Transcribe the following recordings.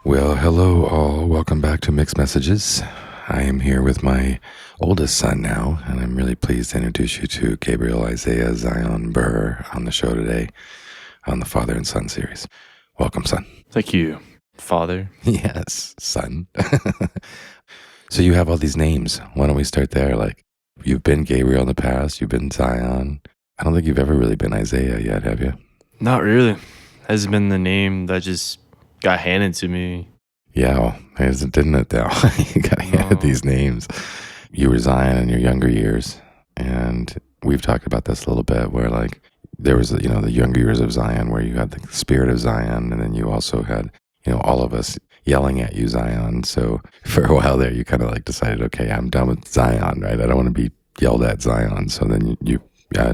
Well, hello all. Welcome back to Mixed Messages. I am here with my oldest son now, and I'm really pleased to introduce you to Gabriel, Isiah, Zion, Burr on the show today on the Father and Son series. Welcome, son. Thank you, Father. Yes, son. So you have all these names. Why don't we start there? Like, you've been Gabriel in the past, you've been Zion. I don't think you've ever really been Isiah yet, have you? Not really. Has been the name that just got handed to me. Yeah, didn't it though? You got handed these names. You were Zion in your younger years, and we've talked about this a little bit where like there was, the younger years of Zion where you had the spirit of Zion, and then you also had, all of us yelling at you, Zion. So for a while there, you kind of like decided, okay, I'm done with Zion, right? I don't want to be yelled at Zion. So then you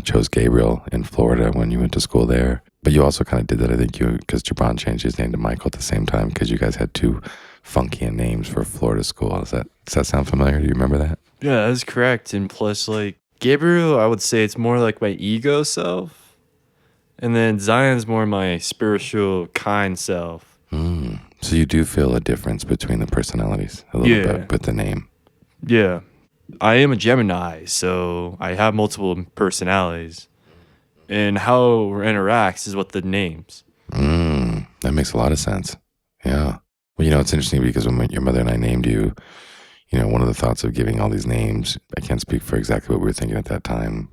chose Gabriel in Florida when you went to school there. But you also kind of did that, I think, because Jabron changed his name to Michael at the same time because you guys had two funky names for Florida school. Does that sound familiar? Do you remember that? Yeah, that's correct. And plus, like, Gabriel, I would say it's more like my ego self. And then Zion's more my spiritual, kind self. So you do feel a difference between the personalities a little bit with the name. Yeah. I am a Gemini, so I have multiple personalities. And how it interacts is what the names. That makes a lot of sense. Yeah. Well, it's interesting because when your mother and I named you, one of the thoughts of giving all these names, I can't speak for exactly what we were thinking at that time,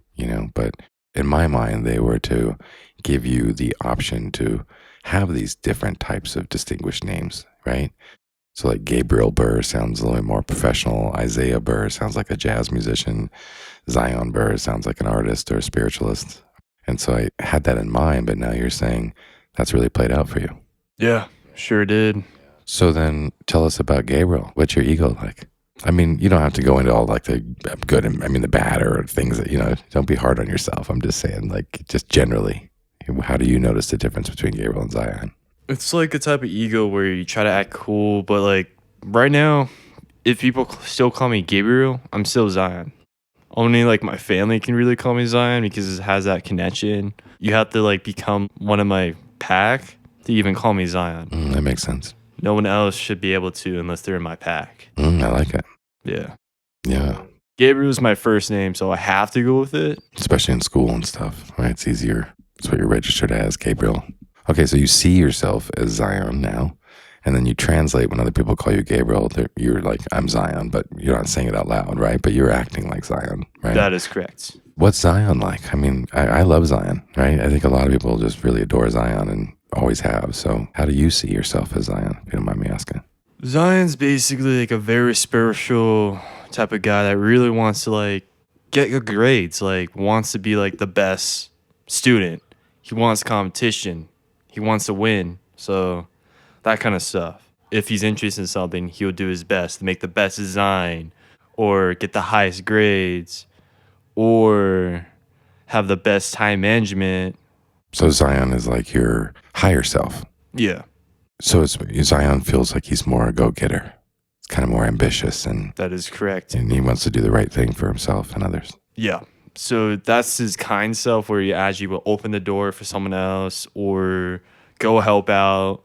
but in my mind, they were to give you the option to have these different types of distinguished names, right? So like Gabriel Burr sounds a little more professional. Isiah Burr sounds like a jazz musician. Zion Burr sounds like an artist or a spiritualist. And so I had that in mind, but now you're saying that's really played out for you. Yeah, sure did. So then tell us about Gabriel. What's your ego like? I mean, you don't have to go into all like the good and the bad or things that, don't be hard on yourself. I'm just saying, like, just generally, how do you notice the difference between Gabriel and Zion? It's like a type of ego where you try to act cool, but like right now, if people still call me Gabriel, I'm still Zion. Only like my family can really call me Zion because it has that connection. You have to like become one of my pack to even call me Zion. That makes sense. No one else should be able to unless they're in my pack. I like it. Yeah. Yeah. Gabriel's my first name, so I have to go with it. Especially in school and stuff, right? It's easier. It's what you're registered as, Gabriel. Okay, so you see yourself as Zion now, and then you translate when other people call you Gabriel. You're like, I'm Zion, but you're not saying it out loud, right? But you're acting like Zion, right? That is correct. What's Zion like? I mean, I love Zion, right? I think a lot of people just really adore Zion and always have. So how do you see yourself as Zion, if you don't mind me asking? Zion's basically like a very spiritual type of guy that really wants to like get good grades, like wants to be like the best student. He wants competition. He wants to win. So that kind of stuff. If he's interested in something, he'll do his best to make the best design or get the highest grades or have the best time management. So Zion is like your higher self. Yeah. So Zion feels like he's more a go-getter. It's kind of more ambitious, and That is correct. and he wants to do the right thing for himself and others. Yeah. So that's his kind self where he actually will open the door for someone else or go help out.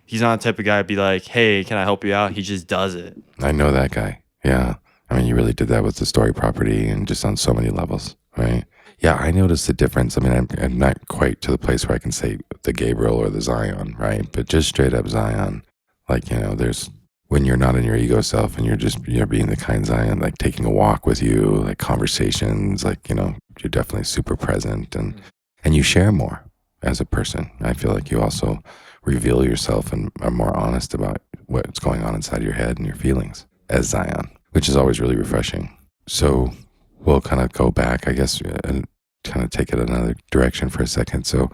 He's not the type of guy to be like, hey, can I help you out? He just does it. I know that guy. Yeah. I mean, you really did that with the story property and just on so many levels, right? Yeah, I noticed the difference. I mean, I'm not quite to the place where I can say the Gabriel or the Zion, right? But just straight up Zion, like, there's when you're not in your ego self and you're being the kind Zion, like taking a walk with you, like conversations, like, you're definitely super present and you share more as a person. I feel like you also reveal yourself and are more honest about what's going on inside your head and your feelings as Zion, which is always really refreshing. So we'll kind of go back, I guess, and kind of take it another direction for a second. So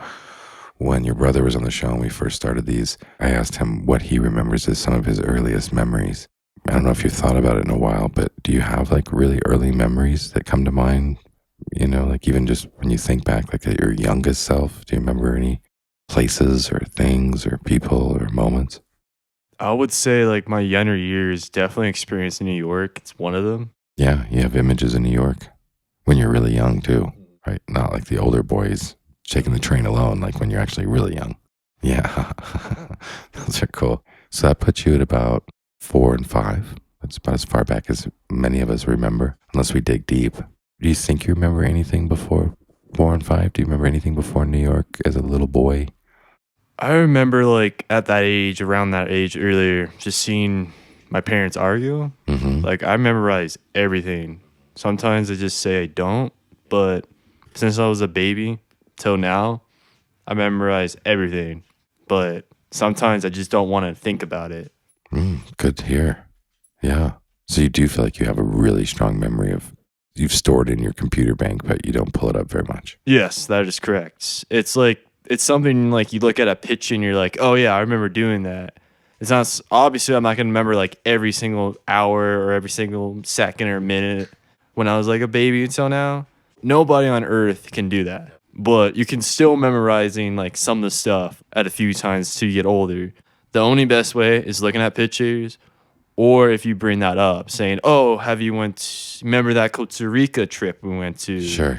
when your brother was on the show and we first started these, I asked him what he remembers as some of his earliest memories. I don't know if you've thought about it in a while, but do you have like really early memories that come to mind? Like even just when you think back, like at your youngest self, do you remember any places or things or people or moments? I would say like my younger years definitely experienced in New York. It's one of them. Yeah, you have images in New York when you're really young too, right? Not like the older boys taking the train alone, like when you're actually really young. Yeah, those are cool. So that puts you at about 4 and 5. That's about as far back as many of us remember, unless we dig deep. Do you think you remember anything before 4 and 5? Do you remember anything before New York as a little boy? I remember like at that age, around that age earlier, just seeing my parents argue. Mm-hmm. Like I memorize everything. Sometimes I just say I don't, but since I was a baby till now, I memorize everything. But sometimes I just don't want to think about it. Good to hear. Yeah. So you do feel like you have a really strong memory of you've stored in your computer bank, but you don't pull it up very much. Yes, that is correct. It's like it's something like you look at a pitch and you're like, oh yeah, I remember doing that. It's not obviously I'm not gonna remember like every single hour or every single second or minute when I was like a baby until now. Nobody on earth can do that. But you can still memorizing like some of the stuff at a few times till you get older. The only best way is looking at pictures, or if you bring that up, saying, "Oh, have you remember that Costa Rica trip we went to?" Sure.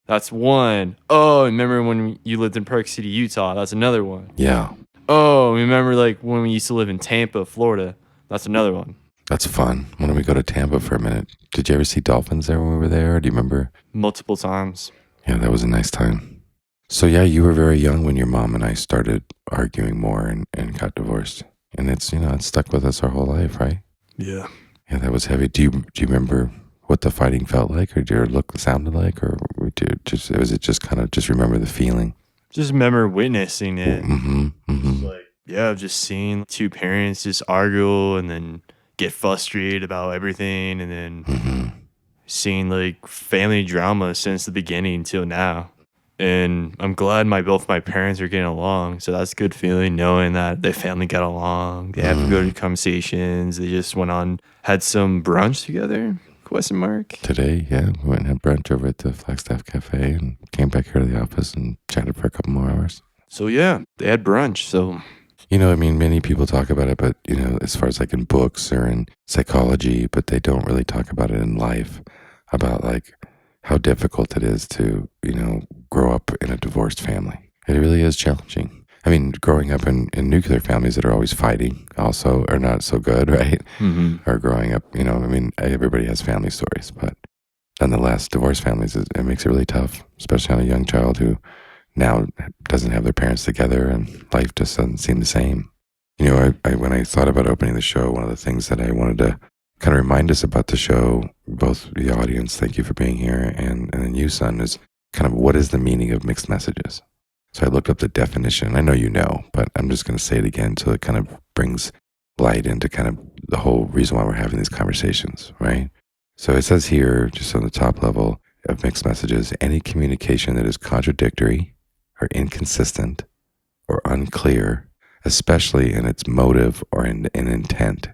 That's one. Oh, remember when you lived in Park City, Utah? That's another one. Yeah. Oh, remember like when we used to live in Tampa, Florida? That's another one. That's fun. Why don't we go to Tampa for a minute? Did you ever see dolphins there when we were there? Do you remember? Multiple times. Yeah, that was a nice time. So yeah, you were very young when your mom and I started arguing more and got divorced. And it's, it's stuck with us our whole life, right? Yeah. Yeah, that was heavy. Do you remember what the fighting felt like, or did your look sounded like, or was it just kind of just remember the feeling? Just remember witnessing it. Mm-hmm. Like, yeah, just seeing two parents just argue and then get frustrated about everything, and then seeing like family drama since the beginning till now. And I'm glad both my parents are getting along. So that's a good feeling knowing that their family got along. They have good conversations. They just had some brunch together. Question mark. Today, yeah, we went and had brunch over at the Flagstaff Cafe and came back here to the office and chatted for a couple more hours. So yeah, they had brunch. So many people talk about it, but as far as like in books or in psychology, but they don't really talk about it in life, about like how difficult it is to, grow up in a divorced family. It really is challenging. I mean, growing up in nuclear families that are always fighting also are not so good, right? Or growing up, everybody has family stories, but nonetheless, divorced families, it makes it really tough, especially on a young child who now doesn't have their parents together and life just doesn't seem the same. When I thought about opening the show, one of the things that I wanted to kind of remind us about the show, both the audience, thank you for being here, and then you, son, is kind of what is the meaning of mixed messages? So I looked up the definition. I know you know, but I'm just going to say it again so it kind of brings light into kind of the whole reason why we're having these conversations, right? So it says here, just on the top level of mixed messages, any communication that is contradictory or inconsistent or unclear, especially in its motive or in intent.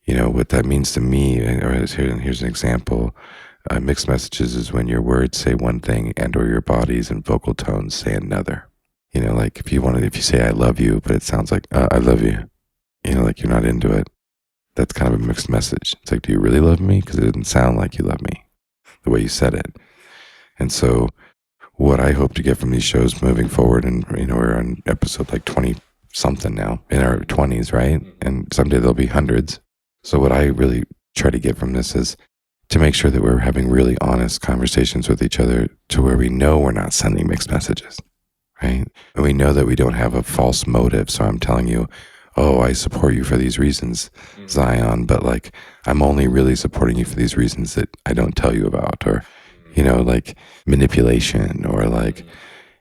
What that means to me, or here's an example. Mixed messages is when your words say one thing and or your bodies and vocal tones say another. Like if you say I love you, but it sounds like I love you, like you're not into it. That's kind of a mixed message. It's like, do you really love me? Because it didn't sound like you love me the way you said it. And so what I hope to get from these shows moving forward, and we're on episode like 20 something now, in our 20s, right? And someday there'll be hundreds. So what I really try to get from this is to make sure that we're having really honest conversations with each other to where we know we're not sending mixed messages, right? And we know that we don't have a false motive. So I'm telling you, oh, I support you for these reasons, Zion, but like I'm only really supporting you for these reasons that I don't tell you about, or, like manipulation, or like,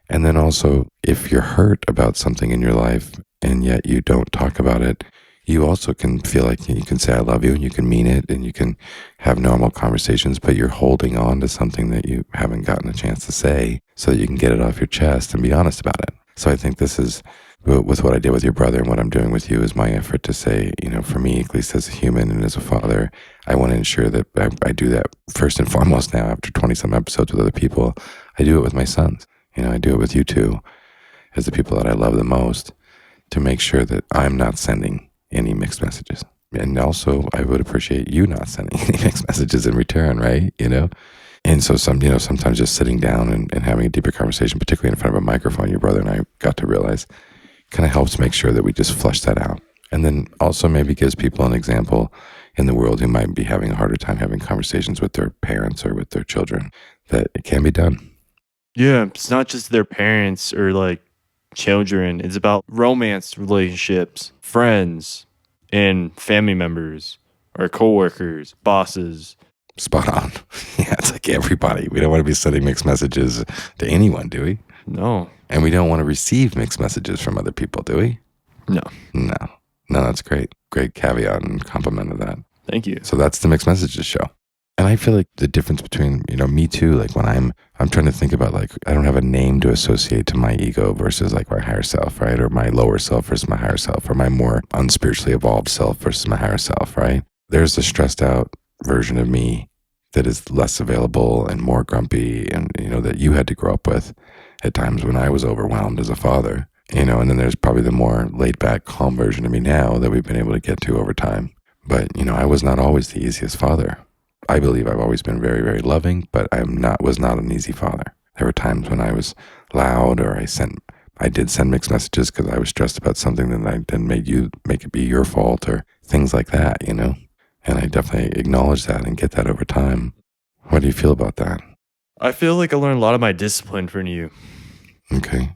and then also if you're hurt about something in your life and yet you don't talk about it, you also can feel like you can say I love you and you can mean it and you can have normal conversations, but you're holding on to something that you haven't gotten a chance to say so that you can get it off your chest and be honest about it. So I think this is, with what I did with your brother and what I'm doing with you, is my effort to say, for me, at least as a human and as a father, I want to ensure that I do that first and foremost now after 20 some episodes with other people. I do it with my sons. I do it with you two as the people that I love the most, to make sure that I'm not sending any mixed messages. And also I would appreciate you not sending any mixed messages in return, right? And so sometimes just sitting down and having a deeper conversation, particularly in front of a microphone, your brother and I got to realize kind of helps make sure that we just flush that out. And then also maybe gives people an example in the world who might be having a harder time having conversations with their parents or with their children that it can be done. Yeah, it's not just their parents or like children. It's about romance relationships, friends, and family members or coworkers, bosses. Spot on. Yeah, it's like everybody. We don't want to be sending mixed messages to anyone, do we? No. And we don't want to receive mixed messages from other people, do we? No. No. No, that's great. Great caveat and compliment of that. Thank you. So that's the mixed messages show. And I feel like the difference between, me too, like when I'm trying to think about like, I don't have a name to associate to my ego versus like my higher self, right? Or my lower self versus my higher self, or my more unspiritually evolved self versus my higher self, right? There's the stressed out version of me that is less available and more grumpy and, that you had to grow up with at times when I was overwhelmed as a father, and then there's probably the more laid back, calm version of me now that we've been able to get to over time. But, I was not always the easiest father. I believe I've always been very, very loving, but was not an easy father. There were times when I was loud, or I did send mixed messages because I was stressed about something that I didn't make it be your fault, or things like that, And I definitely acknowledge that and get that over time. What do you feel about that? I feel like I learned a lot of my discipline from you. Okay.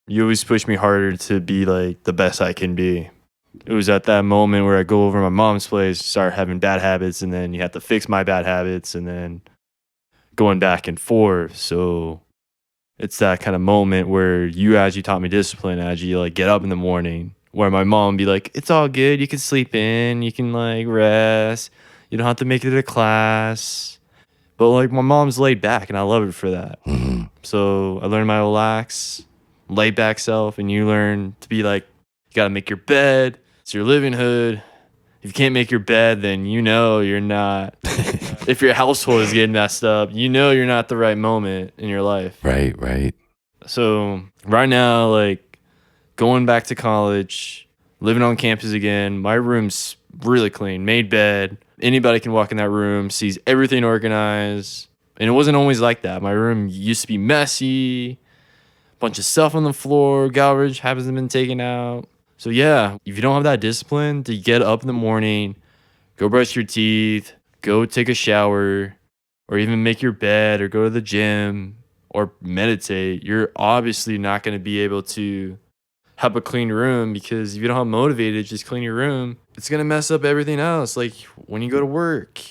You always push me harder to be like the best I can be. It was at that moment where I go over to my mom's place, start having bad habits, and then you have to fix my bad habits, and then going back and forth. So it's that kind of moment where you actually taught me discipline as you like get up in the morning, where my mom would be like, it's all good, you can sleep in, you can like rest, you don't have to make it to class. But like my mom's laid back and I love it for that. Mm-hmm. So I learned my relax, laid back self, and you learn to be like, you gotta make your bed. It's your living hood. If you can't make your bed, then you're not. If your household is getting messed up, you're not the right moment in your life. Right. So right now, like going back to college, living on campus again, my room's really clean, made bed. Anybody can walk in that room, sees everything organized. And it wasn't always like that. My room used to be messy, bunch of stuff on the floor, garbage hasn't been taken out. So yeah, if you don't have that discipline to get up in the morning, go brush your teeth, go take a shower, or even make your bed or go to the gym or meditate, you're obviously not going to be able to have a clean room, because if you don't have motivated, just clean your room, it's going to mess up everything else. Like when you go to work,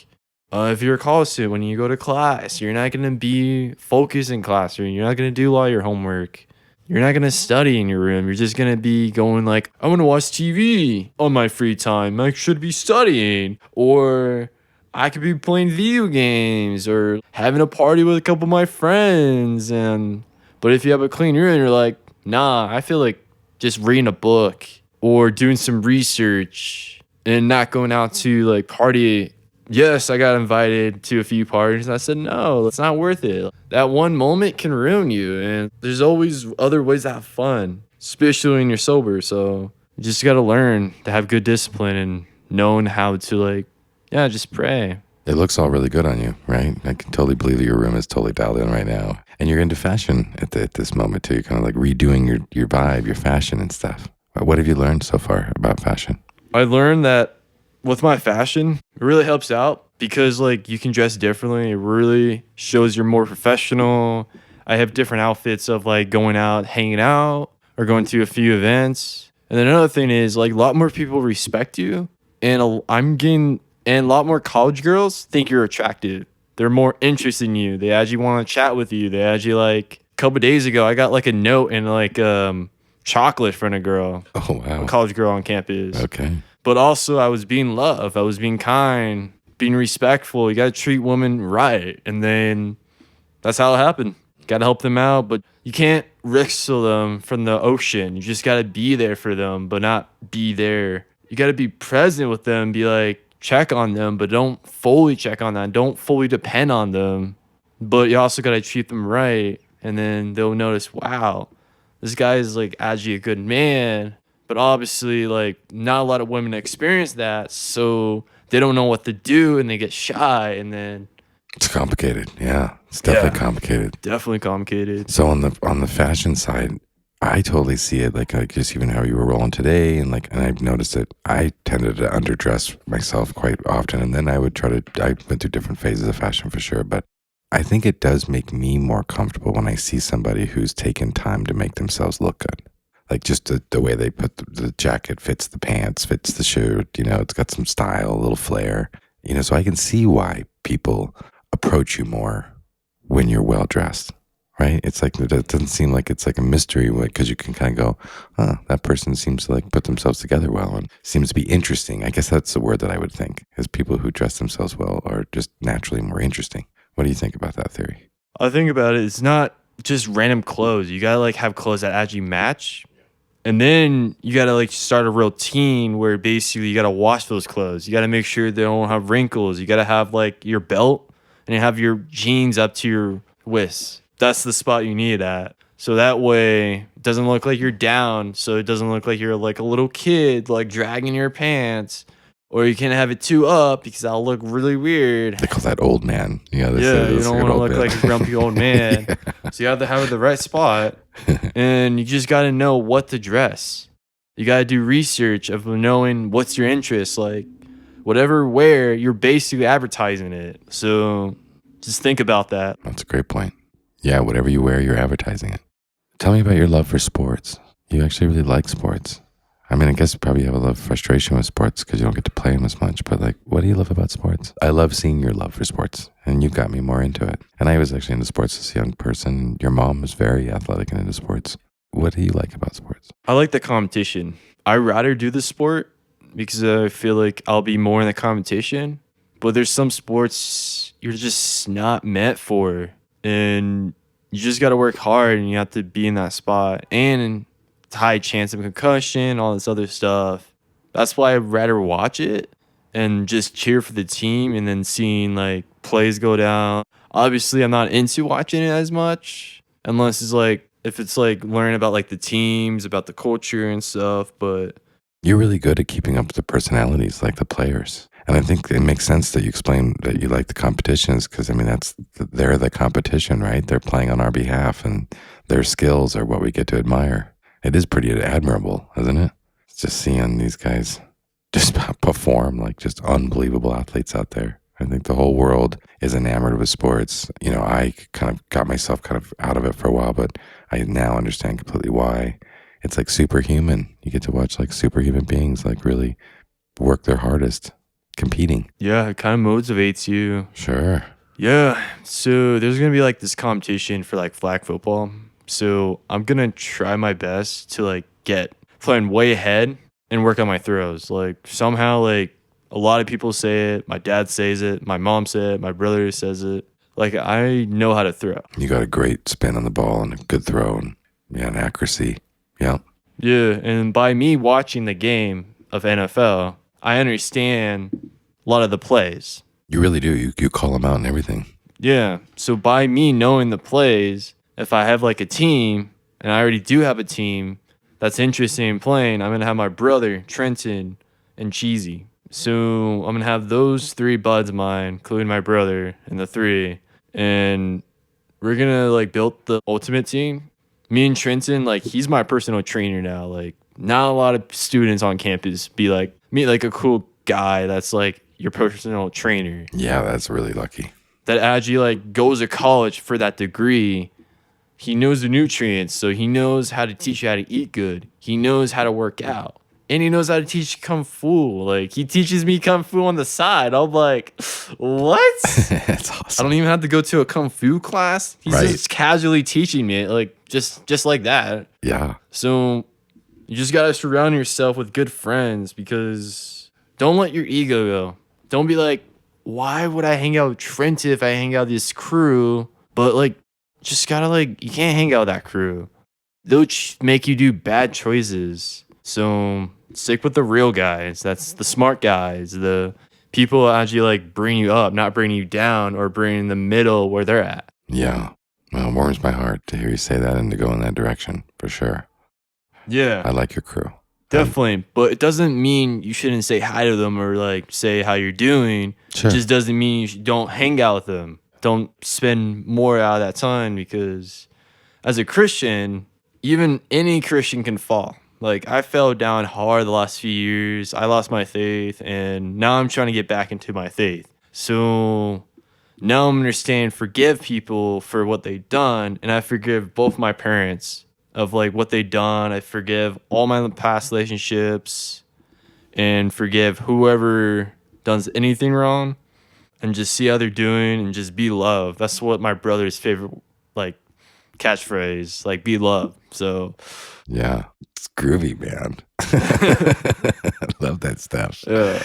if you're a college student, when you go to class, you're not going to be focused in classroom. You're not going to do all your homework. You're not going to study in your room. You're just going to be going like, I want to watch TV on my free time. I should be studying. Or I could be playing video games or having a party with a couple of my friends. But if you have a clean room, you're like, nah, I feel like just reading a book or doing some research and not going out to like party. Yes, I got invited to a few parties. I said, no, it's not worth it. That one moment can ruin you. And there's always other ways to have fun, especially when you're sober. So you just got to learn to have good discipline and knowing how to just pray. It looks all really good on you, right? I can totally believe that your room is totally dialed in right now. And you're into fashion at this moment too. You're kind of like redoing your vibe, your fashion and stuff. What have you learned so far about fashion? I learned that with my fashion, it really helps out because like you can dress differently. It really shows you're more professional. I have different outfits of like going out, hanging out, or going to a few events. And then another thing is like a lot more people respect you. And a lot more college girls think you're attractive. They're more interested in you. They actually want to chat with you. They actually like a couple of days ago, I got like a note and like chocolate from a girl. Oh, wow. A college girl on campus. Okay. But also I was being loved. I was being kind, being respectful. You got to treat women right. And then that's how it happened. Got to help them out, but you can't wrestle them from the ocean. You just got to be there for them, but not be there. You got to be present with them, be like, check on them, but don't fully check on them. Don't fully depend on them. But you also got to treat them right. And then they'll notice, wow, this guy is like actually a good man. But obviously, like, not a lot of women experience that, so they don't know what to do, and they get shy, and then it's complicated. Yeah, it's definitely complicated. Definitely complicated. So on the fashion side, I totally see it, like just even how you were rolling today, and I've noticed that I tended to underdress myself quite often, and then I went through different phases of fashion for sure, but I think it does make me more comfortable when I see somebody who's taken time to make themselves look good. Like just the way they put the jacket fits the pants, fits the shirt, it's got some style, a little flair, so I can see why people approach you more when you're well dressed. Right? It's like, it doesn't seem like it's like a mystery because you can kind of go, that person seems to like put themselves together well and seems to be interesting. I guess that's the word that I would think, is people who dress themselves well are just naturally more interesting. What do you think about that theory? I think about it, it's not just random clothes. You gotta like have clothes that actually match. And then you gotta like start a routine where basically you gotta wash those clothes. You gotta make sure they don't have wrinkles. You gotta have like your belt and you have your jeans up to your waist. That's the spot you need it at. So that way it doesn't look like you're down. So it doesn't look like you're like a little kid like dragging your pants. Or you can't have it too up because that'll look really weird. They call that old man. Yeah, you don't want to look like a grumpy old man. Yeah. So you have to have it the right spot. And you just got to know what to dress. You got to do research of knowing what's your interest. Like, whatever wear, you're basically advertising it. So just think about that. That's a great point. Yeah, whatever you wear, you're advertising it. Tell me about your love for sports. You actually really like sports. I mean, I guess you probably have a lot of frustration with sports because you don't get to play them as much. But like, what do you love about sports? I love seeing your love for sports, and you got me more into it. And I was actually into sports as a young person. Your mom was very athletic and into sports. What do you like about sports? I like the competition. I'd rather do the sport because I feel like I'll be more in the competition. But there's some sports you're just not meant for. And you just got to work hard and you have to be in that spot. And high chance of concussion, all this other stuff. That's why I'd rather watch it and just cheer for the team and then seeing like plays go down. Obviously, I'm not into watching it as much unless it's like if it's like learning about like the teams, about the culture and stuff. But you're really good at keeping up with the personalities, like the players. And I think it makes sense that you explain that you like the competitions because, I mean, they're the competition, right? They're playing on our behalf and their skills are what we get to admire. It is pretty admirable, isn't it? It's just seeing these guys just perform like just unbelievable athletes out there. I think the whole world is enamored with sports. I kind of got myself kind of out of it for a while, but I now understand completely why. It's like superhuman. You get to watch like superhuman beings like really work their hardest competing. Yeah, it kind of motivates you. Sure. Yeah. So there's going to be like this competition for like flag football. So I'm going to try my best to like get playing way ahead and work on my throws. Like somehow like a lot of people say it. My dad says it. My mom says it. My brother says it. Like I know how to throw. You got a great spin on the ball and a good throw and accuracy. Yeah. Yeah. And by me watching the game of NFL, I understand a lot of the plays. You really do. You call them out and everything. Yeah. So by me knowing the plays, if I have like a team, and I already do have a team that's interested in playing, I'm going to have my brother, Trenton, and Cheesy. So I'm going to have those three buds of mine, including my brother, and the three. And we're going to like build the ultimate team. Me and Trenton, like he's my personal trainer now. Like not a lot of students on campus be like, meet like a cool guy that's like your personal trainer. Yeah, that's really lucky. That actually like goes to college for that degree. He knows the nutrients, so he knows how to teach you how to eat good. He knows how to work out. And he knows how to teach Kung Fu. Like, he teaches me Kung Fu on the side. I'm like, what? That's awesome. I don't even have to go to a Kung Fu class. He's just casually teaching me, like, just like that. Yeah. So you just got to surround yourself with good friends because don't let your ego go. Don't be like, why would I hang out with Trent if I hang out with this crew? But, like, just gotta like you can't hang out with that crew. They'll make you do bad choices. So stick with the real guys. That's the smart guys. The people that actually like bring you up, not bring you down or bring in the middle where they're at. Yeah. Well, it warms my heart to hear you say that and to go in that direction for sure. Yeah. I like your crew. Definitely. But it doesn't mean you shouldn't say hi to them or like say how you're doing. Sure. It just doesn't mean you don't hang out with them. Don't spend more out of that time because as a Christian, even any Christian can fall. Like, I fell down hard the last few years. I lost my faith, and now I'm trying to get back into my faith. So now I'm understanding forgive people for what they've done, and I forgive both my parents of like what they done. I forgive all my past relationships and forgive whoever does anything wrong and just see how they're doing and just be love. That's what my brother's favorite like catchphrase, like be love. So Yeah, it's groovy, man. I love that stuff. yeah.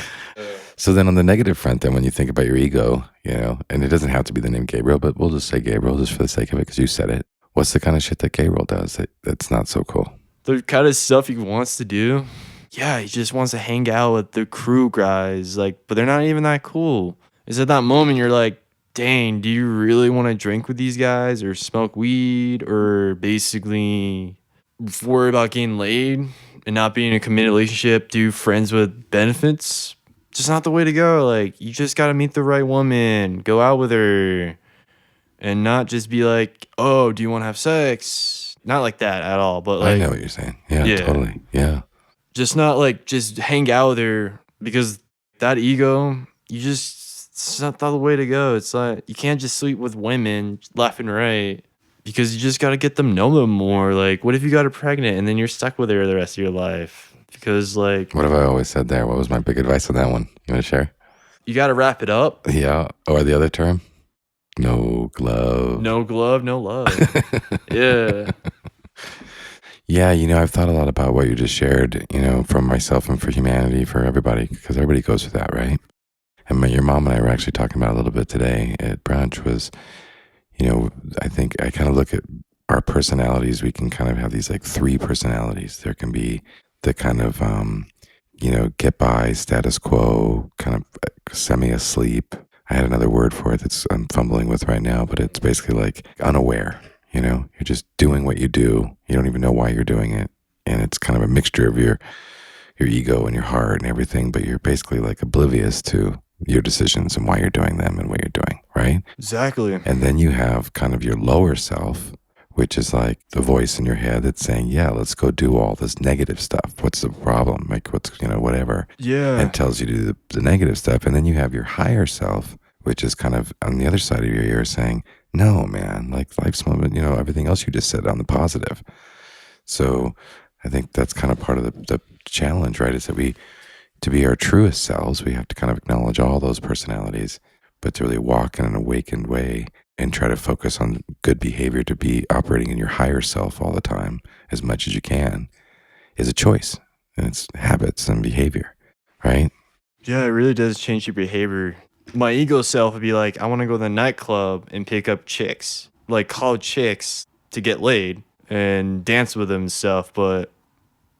So then on the negative front, then when you think about your ego, you know, and it doesn't have to be the name Gabriel, but we'll just say Gabriel just for the sake of it because you said it. What's the kind of shit that Gabriel does that's not so cool? The kind of stuff he wants to do. Yeah, he just wants to hang out with the crew guys, like, but they're not even that cool. It's at that moment you're like, dang, do you really want to drink with these guys or smoke weed or basically worry about getting laid and not being in a committed relationship, do friends with benefits? Just not the way to go. Like, you just got to meet the right woman, go out with her, and not just be like, oh, do you want to have sex? Not like that at all, but I like, know what you're saying. Yeah, yeah. totally. Yeah. just not like just hang out with her because that ego, it's not the way to go. It's like you can't just sleep with women left and right because you just got to get them know them more. Like, what if you got her pregnant and then you're stuck with her the rest of your life? Because like, What have I always said there? What was my big advice on that one? You want to share? you got to wrap it up. Yeah. Or the other term? No glove. No glove, no love. Yeah. Yeah, you know, I've thought a lot about what you just shared, you know, from myself and for humanity, for everybody, because everybody goes through that, right? And your mom and I were actually talking about a little bit today at brunch was, you know, I think I kind of look at our personalities. We can kind of have these like three personalities. There can be the kind of, you know, get by, status quo, kind of semi-asleep. I had another word for it that's I'm fumbling with right now, but it's basically like unaware. You know, you're just doing what you do. You don't even know why you're doing it. And it's kind of a mixture of your ego and your heart and everything, but you're basically like oblivious to your decisions and why you're doing them and what you're doing, right? Exactly. And then you have kind of your lower self, which is like the voice in your head that's saying, yeah, let's go do all this negative stuff. What's the problem? Like what's, you know, whatever. Yeah. And tells you to do the negative stuff. And then you have your higher self, which is kind of on the other side of your ear saying, no, man, like life's moment, you know, everything else you just said on the positive. So I think that's kind of part of the challenge, right? Is that to be our truest selves, we have to kind of acknowledge all those personalities, but to really walk in an awakened way and try to focus on good behavior, to be operating in your higher self all the time as much as you can is a choice. And it's habits and behavior, right? Yeah, it really does change your behavior. My ego self would be like, I want to go to the nightclub and pick up chicks, like college chicks, to get laid and dance with them and stuff. But at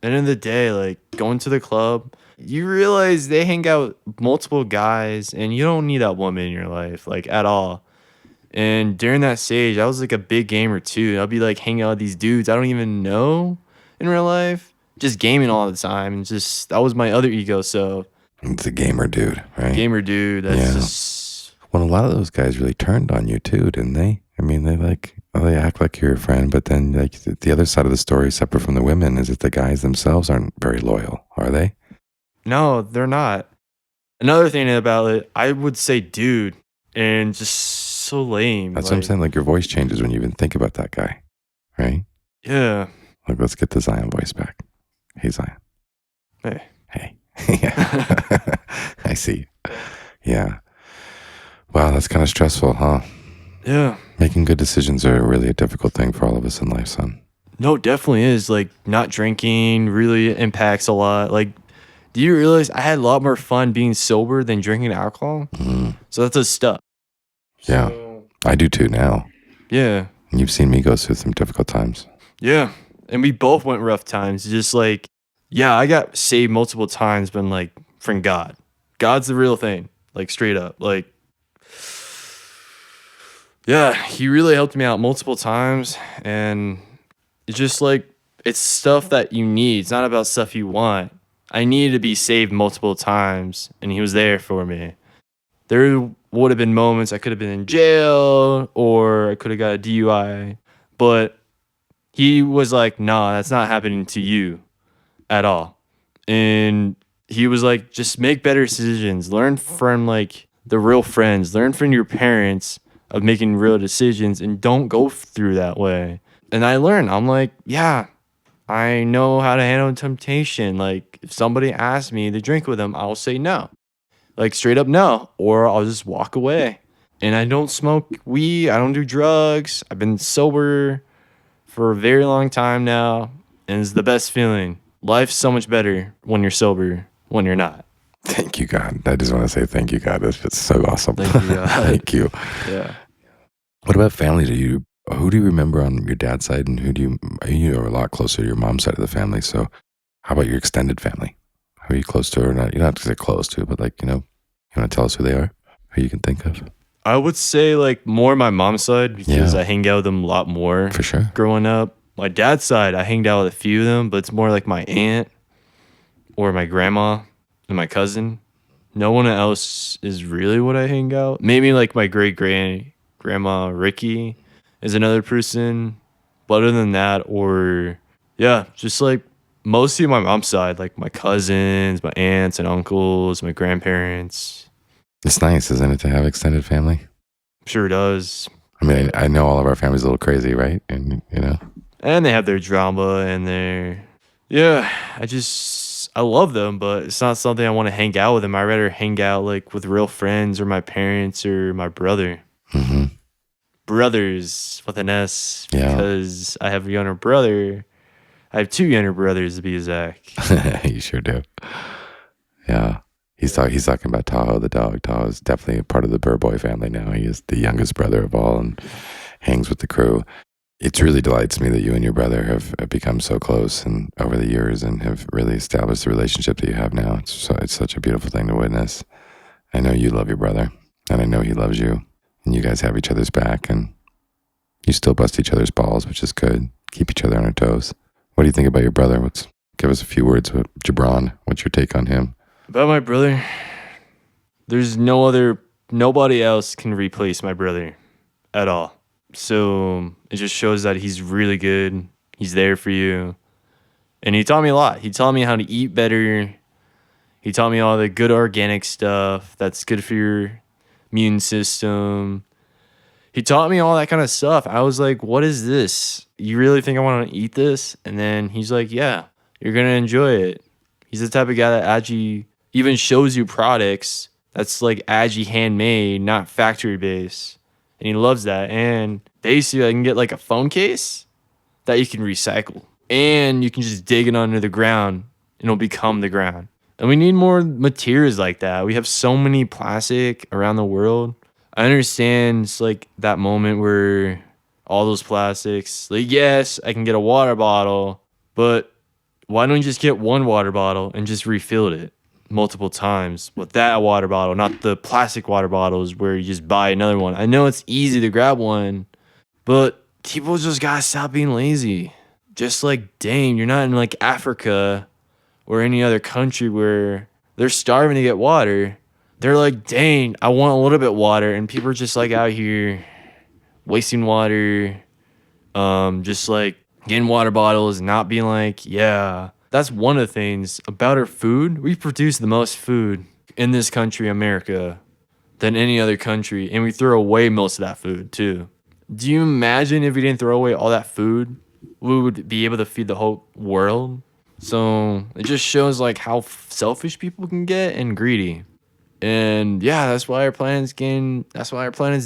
the end of the day, like going to the club, you realize they hang out with multiple guys and you don't need that woman in your life, like at all. And during that stage, I was like a big gamer too. I'll be like hanging out with these dudes I don't even know in real life, just gaming all the time. And just, that was my other ego. So, It's a gamer dude, right? gamer dude, that's Yeah. just. Well, a lot of those guys really turned on you too, didn't they? I mean, they act like you're a friend, but then like the other side of the story, separate from the women, is that the guys themselves aren't very loyal, are they? No, they're not. Another thing about it, I would say dude, and just so lame. That's what I'm saying. Like your voice changes when you even think about that guy, right? Yeah. Like let's get the Zion voice back. Hey Zion. Hey. Hey. Yeah. I see. Yeah. Wow, that's kind of stressful, huh? Yeah. Making good decisions are really a difficult thing for all of us in life, son. No, it definitely is. Like, not drinking really impacts a lot. Like, do you realize I had a lot more fun being sober than drinking alcohol? So that's a step. Yeah. I do too now. Yeah. And you've seen me go through some difficult times. Yeah. And we both went rough times. Just like, yeah, I got saved multiple times, but like, from God. God's the real thing. Like, straight up. Like, yeah, he really helped me out multiple times. And it's just like, it's stuff that you need. It's not about stuff you want. I needed to be saved multiple times, and he was there for me. There would have been moments I could have been in jail or I could have got a DUI, but He was like, nah, that's not happening to you at all. And he was like, just make better decisions. Learn from like the real friends. Learn from your parents of making real decisions and don't go through that way. And I learned. I'm like, yeah, I know how to handle temptation. Like if somebody asks me to drink with them, I'll say no. Like straight up no. Or I'll just walk away. And I don't smoke weed. I don't do drugs. I've been sober for a very long time now. And it's the best feeling. Life's so much better when you're sober, when you're not. Thank you, God. I just want to say thank you, God. That's just so awesome. Thank you, God. Thank you. Yeah. What about family? Who do you remember on your dad's side, and you're a lot closer to your mom's side of the family? So, how about your extended family? Who are you close to, or not? You don't have to say close to, but like you want to tell us who they are, who you can think of? I would say like more my mom's side because I hang out with them a lot more. For sure. Growing up, my dad's side, I hanged out with a few of them, but it's more like my aunt or my grandma and my cousin. No one else is really what I hang out. Maybe like my grandma Ricky is another person. But other than that, or just like mostly my mom's side, like my cousins, my aunts and uncles, my grandparents. It's nice, isn't it, to have extended family? Sure does. I mean, I know all of our family's a little crazy, right? And and they have their drama and their I love them, but it's not something I want to hang out with them. I'd rather hang out like with real friends or my parents or my brother. Mm-hmm. Brothers with an S, Yeah. because I have a younger brother. I have 2 younger brothers to be exact. You sure do. Yeah. He's talking about Tahoe the dog. Tahoe is definitely a part of the Burr boy family now. He is the youngest brother of all and hangs with the crew. It really delights me that you and your brother have become so close and over the years and have really established the relationship that you have now. It's such a beautiful thing to witness. I know you love your brother, and I know he loves you, and you guys have each other's back, and you still bust each other's balls, which is good. Keep each other on our toes. What do you think about your brother? Give us a few words. Gibran, what's your take on him? About my brother, there's nobody else can replace my brother at all. So it just shows that he's really good. He's there for you. And he taught me a lot. He taught me how to eat better. He taught me all the good organic stuff that's good for your immune system. He taught me all that kind of stuff. I was like, what is this? You really think I want to eat this? And then he's like, yeah, you're going to enjoy it. He's the type of guy that actually even shows you products that's like actually handmade, not factory based. And he loves that. And basically I can get like a phone case that you can recycle. And you can just dig it under the ground and it'll become the ground. And we need more materials like that. We have so many plastic around the world. I understand it's like that moment where all those plastics, like, yes, I can get a water bottle, but why don't you just get one water bottle and just refill it multiple times with that water bottle, not the plastic water bottles where you just buy another one. I know it's easy to grab one, but people just gotta stop being lazy. Just like, dang, you're not in like Africa or any other country where they're starving to get water. They're like, dang, I want a little bit water. And people are just like out here wasting water, just like getting water bottles and not being like, yeah. That's one of the things about our food. We produce the most food in this country, America, than any other country. And we throw away most of that food too. Do you imagine if we didn't throw away all that food, we would be able to feed the whole world? So it just shows like how selfish people can get and greedy. And yeah, that's why our planet's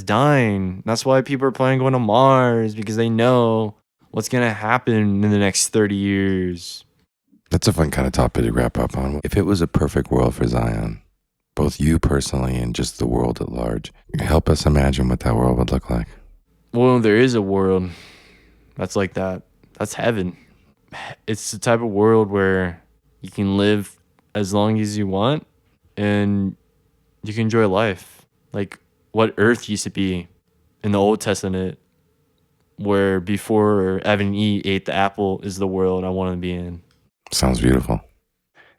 dying. That's why people are planning going to Mars, because they know what's going to happen in the next 30 years. That's a fun kind of topic to wrap up on. If it was a perfect world for Zion, both you personally and just the world at large, help us imagine what that world would look like. Well, there is a world that's like that. That's heaven. It's the type of world where you can live as long as you want and you can enjoy life. Like what Earth used to be in the Old Testament, where before Adam and Eve ate the apple, is the world I want to be in. Sounds beautiful.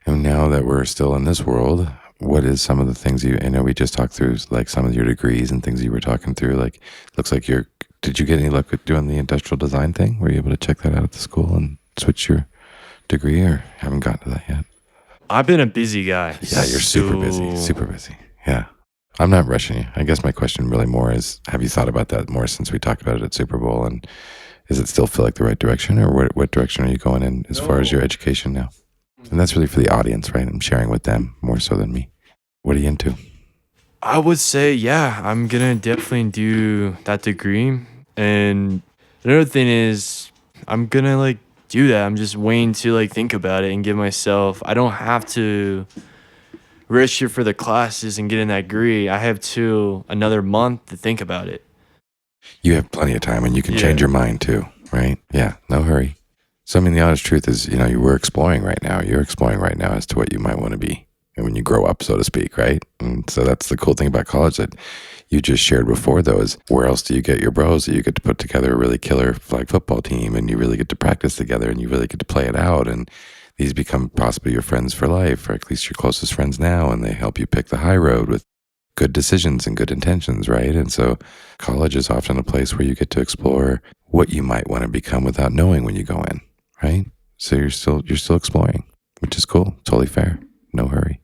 And now that we're still in this world, what is some of the things I know we just talked through, like some of your degrees and things you were talking through, like looks like you're Did you get any luck with doing the industrial design thing? Were you able to check that out at the school and switch your degree, or haven't gotten to that yet? I've been a busy guy. Yeah, you're super busy. Super busy. Yeah. I'm not rushing you. I guess my question really more is, have you thought about that more since we talked about it at Super Bowl? And does it still feel like the right direction, or what direction are you going in as far as your education now? And that's really for the audience, right? I'm sharing with them more so than me. What are you into? I would say, yeah, I'm gonna definitely do that degree. And another thing is, I'm gonna like do that. I'm just waiting to like think about it and give myself. I don't have to register for the classes and get in that degree. I have till another month to think about it. You have plenty of time, and you can Yeah. change your mind too, right? Yeah, no hurry. So, I mean, the honest truth is, you were exploring right now. You're exploring right now as to what you might want to be and when you grow up, so to speak, right? And so that's the cool thing about college that you just shared before, though, is where else do you get your bros that you get to put together a really killer flag football team, and you really get to practice together, and you really get to play it out, and these become possibly your friends for life, or at least your closest friends now, and they help you pick the high road with good decisions and good intentions, right? And so college is often a place where you get to explore what you might want to become without knowing when you go in, right? So you're still exploring, which is cool. Totally fair. No hurry.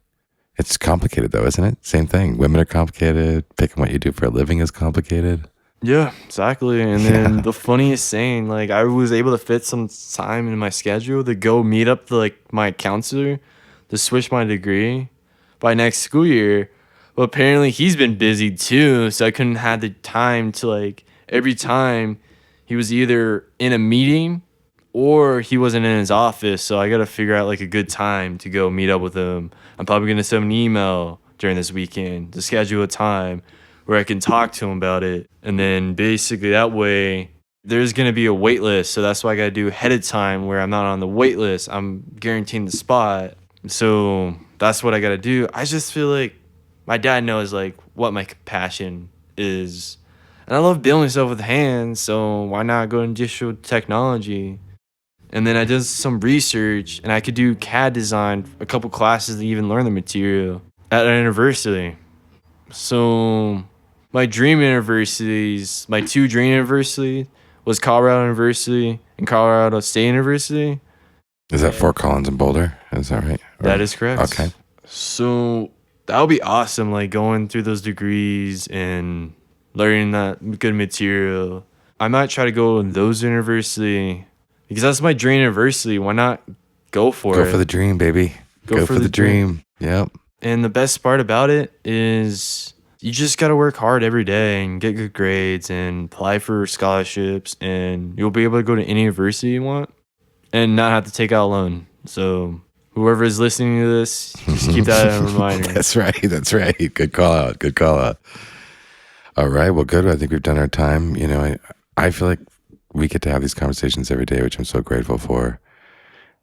It's complicated though, isn't it? Same thing. Women are complicated. Picking what you do for a living is complicated. Yeah, exactly. And then the funniest thing, like I was able to fit some time in my schedule to go meet up to like my counselor to switch my degree by next school year. But apparently he's been busy too, so I couldn't have the time to like every time he was either in a meeting or he wasn't in his office. So I got to figure out like a good time to go meet up with him. I'm probably going to send him an email during this weekend to schedule a time where I can talk to him about it. And then basically that way there's going to be a wait list. So that's why I got to do ahead of time where I'm not on the wait list. I'm guaranteeing the spot. So that's what I got to do. I just feel like my dad knows like what my passion is. And I love building stuff with hands. So why not go into digital technology? And then I did some research and I could do CAD design, a couple classes to even learn the material at a university. So my dream universities, my two dream universities was Colorado University and Colorado State University. Is that Fort Collins and Boulder? Is that right? That is correct. Okay. So that would be awesome, like going through those degrees and learning that good material. I might try to go in those university because that's my dream university. Why not go for it? Go for the dream, baby. Go for the dream. Yep. And the best part about it is you just got to work hard every day and get good grades and apply for scholarships, and you'll be able to go to any university you want and not have to take out a loan. So whoever is listening to this, just keep that in reminder. That's right. That's right. Good call out. Good call out. All right. Well, good. I think we've done our time. I feel like we get to have these conversations every day, which I'm so grateful for.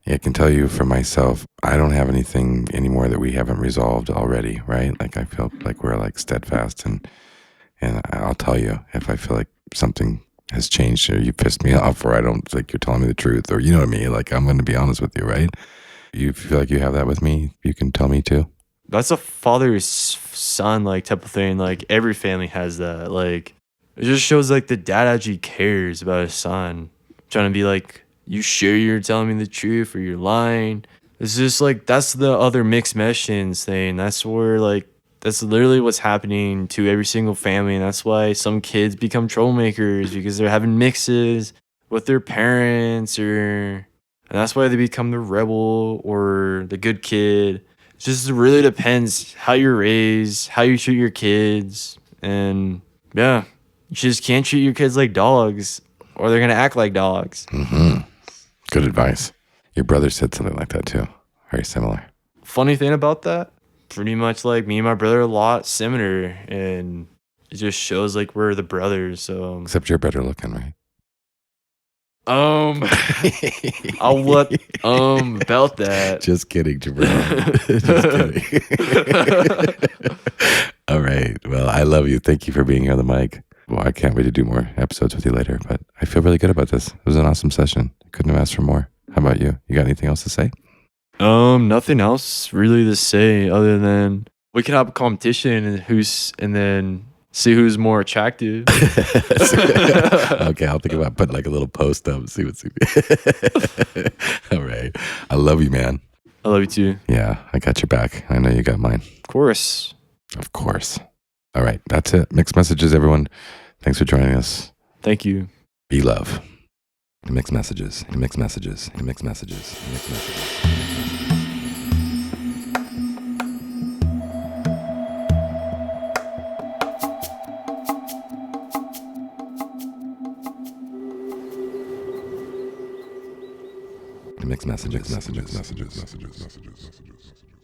I can tell you for myself, I don't have anything anymore that we haven't resolved already, right? Like I feel like we're like steadfast, and I'll tell you if I feel like something has changed or you pissed me off or I don't think you're telling me the truth, or you know what I mean? Like I'm going to be honest with you, right? You feel like you have that with me, you can tell me too. That's a father's son like type of thing. Like every family has that. Like it just shows like the dad actually cares about his son. Trying to be like, you sure you're telling me the truth or you're lying? It's just like that's the other mixed meshings thing. That's where like that's literally what's happening to every single family, and that's why some kids become troublemakers because they're having mixes with their parents, and that's why they become the rebel or the good kid. It just really depends how you're raised, how you treat your kids, and yeah, you just can't treat your kids like dogs, or they're gonna act like dogs. Mm-hmm. Good advice. Your brother said something like that too. Very similar. Funny thing about that, pretty much like me and my brother are a lot similar, and it just shows like we're the brothers. So Except you're better looking, right? I'll let about that. Just kidding, Gabrial. Just kidding. All right. Well, I love you. Thank you for being here on the mic. Well, I can't wait to do more episodes with you later, but I feel really good about this. It was an awesome session. Couldn't have asked for more. How about you? You got anything else to say? Nothing else really to say other than we can have a competition and then See who's more attractive. Okay, I'll think about putting like a little post up. See what's. All right, I love you, man. I love you too. Yeah, I got your back. I know you got mine. Of course. Of course. All right, that's it. Mixed messages, everyone. Thanks for joining us. Thank you. Be love. Mixed messages. Mixed messages. Mixed messages. Mixed messages. Mixed messages. Mixed messages. Mixed messages. Mixed messages. Mixed messages.